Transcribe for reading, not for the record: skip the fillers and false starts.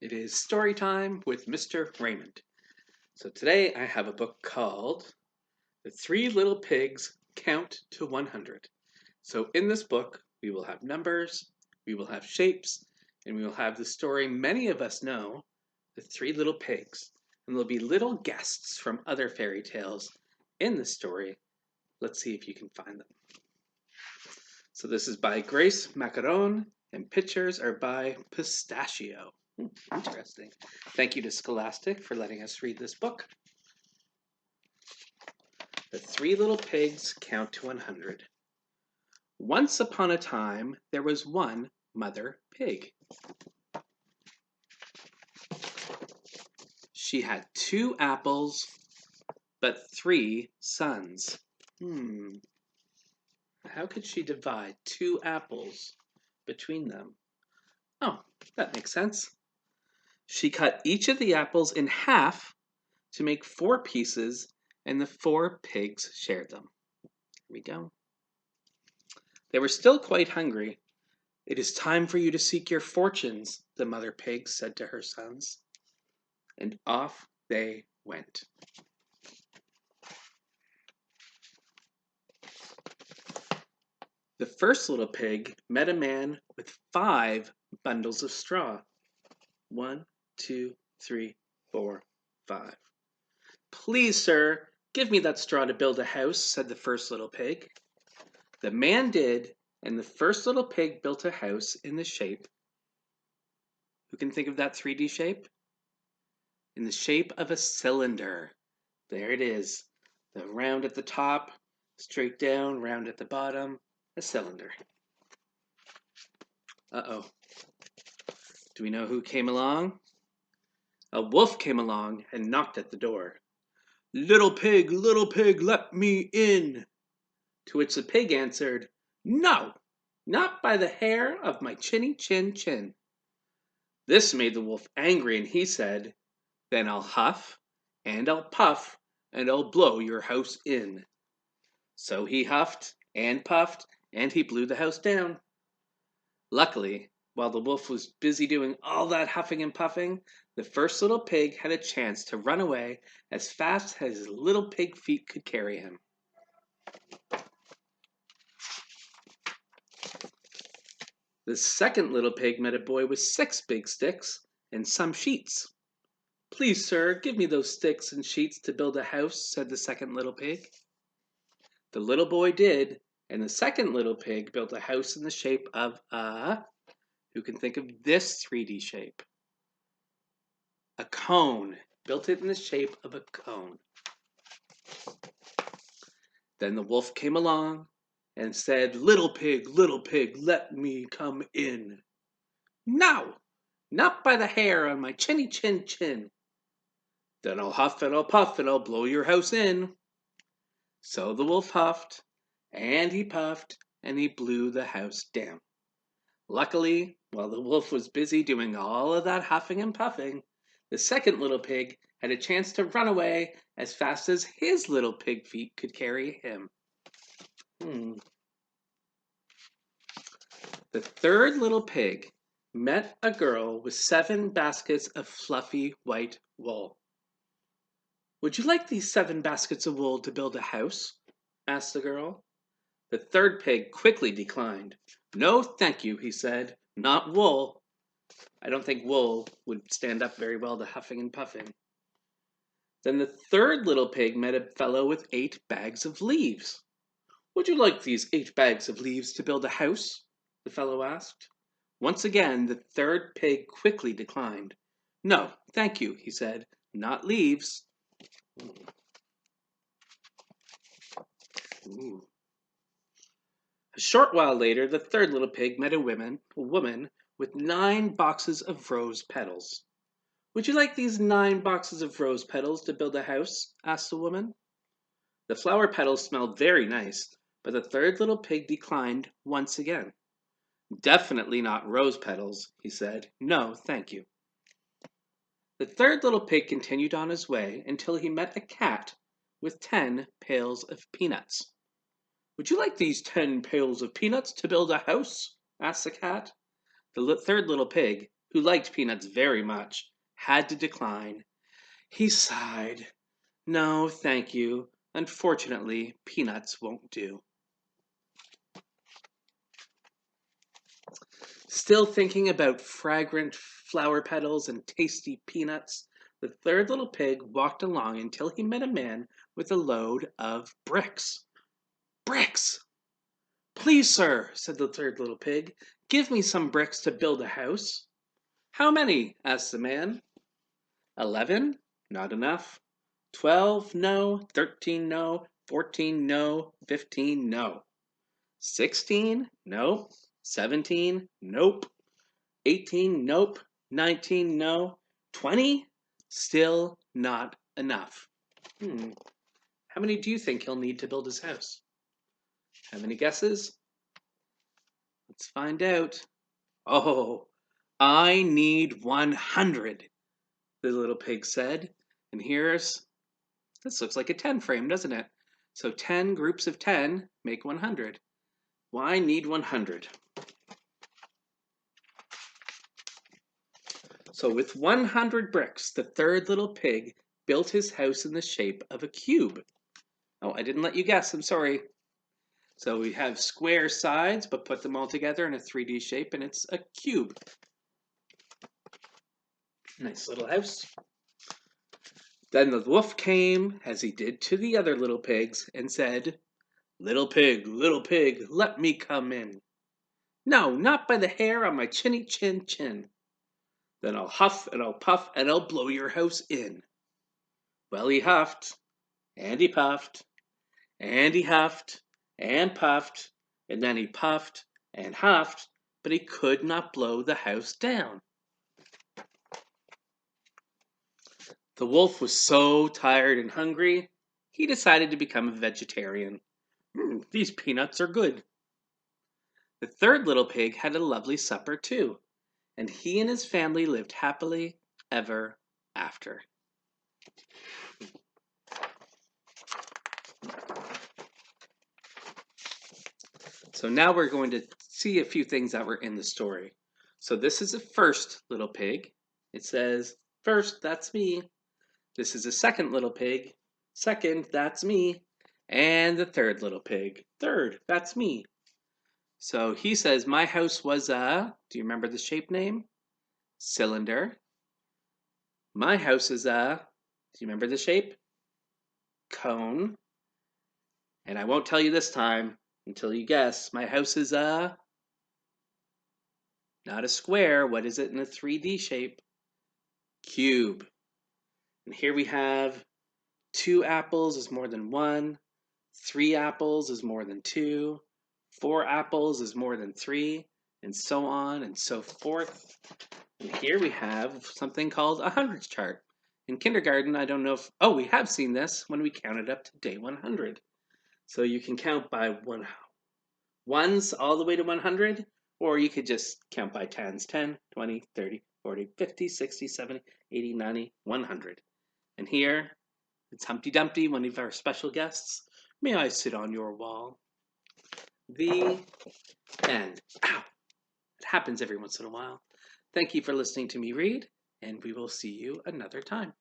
It is story time with Mr. Raymond. So today I have a book called The Three Little Pigs Count to 100. So in this book, we will have numbers, we will have shapes, and we will have the story many of us know, The Three Little Pigs. And there'll be little guests from other fairy tales in the story. Let's see if you can find them. So this is by Grace Macaron, and pictures are by Pistachio. Interesting. Thank you to Scholastic for letting us read this book. The Three Little Pigs Count to 100. Once upon a time, there was one mother pig. She had 2 apples, but 3 sons. How could she divide 2 apples between them? Oh, that makes sense. She cut each of the apples in half to make 4 pieces, and the 4 pigs shared them. Here we go. They were still quite hungry. "It is time for you to seek your fortunes," the mother pig said to her sons. And off they went. The first little pig met a man with 5 bundles of straw. 1, 2, 3, 4, 5. "Please, sir, give me that straw to build a house," said the first little pig. The man did, and the first little pig built a house in the shape. Who can think of that 3D shape? In the shape of a cylinder. There it is. The round at the top, straight down, round at the bottom, a cylinder. Uh-oh. Do we know who came along? A wolf came along and knocked at the door. Little pig, let me in." To which the pig answered, "No, not by the hair of my chinny chin chin." This made the wolf angry, and he said, "Then I'll huff, and I'll puff, and I'll blow your house in." So he huffed and puffed, and he blew the house down. Luckily, while the wolf was busy doing all that huffing and puffing, the first little pig had a chance to run away as fast as his little pig feet could carry him. The second little pig met a boy with 6 big sticks and some sheets. "Please, sir, give me those sticks and sheets to build a house," said the second little pig. The little boy did, and the second little pig built a house in the shape of a... Who can think of this 3D shape? A cone. Built it in the shape of a cone. Then the wolf came along and said, little pig, let me come in." "No, not by the hair on my chinny chin chin." "Then I'll huff and I'll puff and I'll blow your house in." So the wolf huffed and he puffed and he blew the house down. Luckily, while the wolf was busy doing all of that huffing and puffing, the second little pig had a chance to run away as fast as his little pig feet could carry him. The third little pig met a girl with 7 baskets of fluffy white wool. "Would you like these 7 baskets of wool to build a house?" asked the girl. The third pig quickly declined. "No, thank you," he said. "Not wool." I don't think wool would stand up very well to huffing and puffing. Then the third little pig met a fellow with 8 bags of leaves. "Would you like these 8 bags of leaves to build a house?" the fellow asked. Once again, the third pig quickly declined. "No, thank you," he said. "Not leaves." Ooh. A short while later, the third little pig met a woman with 9 boxes of rose petals. "Would you like these 9 boxes of rose petals to build a house?" asked the woman. The flower petals smelled very nice, but the third little pig declined once again. "Definitely not rose petals," he said. "No, thank you." The third little pig continued on his way until he met a cat with 10 pails of peanuts. "Would you like these 10 pails of peanuts to build a house?" asked the cat. The third little pig who liked peanuts very much, had to decline. He sighed. No, thank you. Unfortunately, peanuts won't do. Still thinking about fragrant flower petals and tasty peanuts, the third little pig walked along until he met a man with a load of bricks. Bricks! Please, sir, said the third little pig, give me some bricks to build a house. How many? Asked the man. 11? Not enough. 12? No. 13? No. 14? No. 15? No. 16? Nope. 17? Nope. 18? Nope. 19? No. 20? Still not enough. How many do you think he'll need to build his house? Have any guesses? Let's find out. Oh, I need 100, the little pig said. And this looks like a 10 frame, doesn't it? So 10 groups of 10 make 100. Why need 100? So with 100 bricks, the third little pig built his house in the shape of a cube. Oh, I didn't let you guess, I'm sorry. So we have square sides, but put them all together in a 3D shape, and it's a cube. Nice little house. Then the wolf came, as he did to the other little pigs, and said, little pig, let me come in. No, not by the hair on my chinny chin chin. Then I'll huff and I'll puff and I'll blow your house in. Well, he huffed, and he puffed, and he huffed, and puffed, and then he puffed and huffed, but he could not blow the house down. The wolf was so tired and hungry, he decided to become a vegetarian. These peanuts are good. The third little pig had a lovely supper too, and he and his family lived happily ever after. So now we're going to see a few things that were in the story. So this is the first little pig. It says, first, that's me. This is the second little pig. Second, that's me. And the third little pig. Third, that's me. So he says, my house was do you remember the shape name? Cylinder. My house is do you remember the shape? Cone. And I won't tell you this time until you guess. My house is not a square. What is it in a 3D shape? Cube. And here we have 2 apples is more than 1. 3 apples is more than 2. 4 apples is more than 3. And so on and so forth. And here we have something called a hundreds chart. In kindergarten, I don't know if, we have seen this when we counted up to day 100. So you can count by ones all the way to 100, or you could just count by tens, 10, 20, 30, 40, 50, 60, 70, 80, 90, 100. And here, it's Humpty Dumpty, one of our special guests. May I sit on your wall? The end. Ow! It happens every once in a while. Thank you for listening to me read, and we will see you another time.